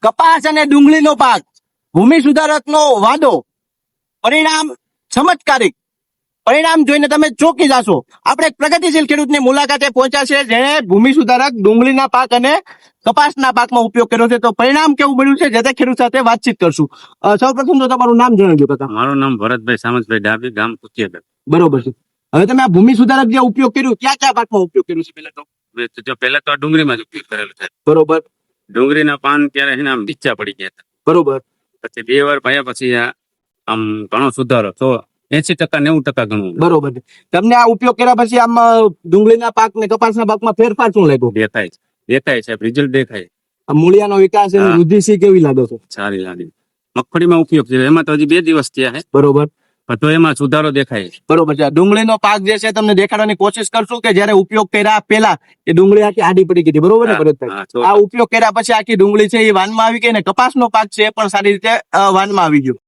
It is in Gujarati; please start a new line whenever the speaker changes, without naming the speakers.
કપાસ અને ડુંગળીનો પાક, ભૂમિ સુધારકનો વાદો, પરિણામ ચમત્કારિક. પરિણામ જોઈને તમે ચોંકી જશો. આપણે એક પ્રગતિશીલ ખેડૂતની મુલાકાતે પહોંચ્યા છે જેણે ભૂમિ સુધારક, ડુંગળીના પાક અને કપાસના પાકમાં ઉપયોગ કર્યો છે. તો પરિણામ કેવું મળ્યું છે જે તે ખેડૂત સાથે વાતચીત કરશું. સૌપ્રથમ તો તમારું નામ જણાવજો કાકા.
મારું નામ ભરતભાઈ સામતભાઈ ડાબી, ગામ કુતિયાબેન.
બરોબર છે. હવે તમે આ ભૂમિ સુધારક જે ઉપયોગ કર્યું, ક્યાં ક્યાં પાકમાં ઉપયોગ કર્યું છે પહેલા તો?
પહેલા તો આ ડુંગળીમાં જ ઉપયોગ કરેલો છે.
બરોબર
ડુંગળીના પાન ત્યારે એને આમ ડીચા પડી ગયા હતા.
બરોબર.
પછી 2 વાર પાયા પછી આમ ઘણો સુધારો તો 80% 90% ઘણું
બરોબર છે. તમને આ ઉપયોગ કર્યા પછી આમ ડુંગળીના પાક ને કપાસના પાકમાં ફેરફાર શું લાગ્યો?
દેખાય છે, રિઝલ્ટ દેખાય.
આ મૂળિયાનો વિકાસ અને
હા.
વૃદ્ધિ સી કેવી લાગે છે?
સારી લાગી. મગફળીમાં ઉપયોગ છે, એમાં તો હજી 2 દિવસ થયા છે,
બરોબર
પણ તો એમાં સુધારો દેખાય છે.
બરોબર છે. ડુંગળીનો પાક જે છે તમને દેખાડવાની કોશિશ કરશું કે જયારે ઉપયોગ કર્યા પહેલા એ ડુંગળી આખી આડી પડી ગઈ હતી, બરોબર ને
હા,
ભરતભાઈ?
હા,
આ ઉપયોગ કર્યા પછી આખી ડુંગળી છે એ વાનમાં આવી ગઈ ને કપાસનો પાક છે એ પણ સારી રીતે વાનમાં આવી ગયો.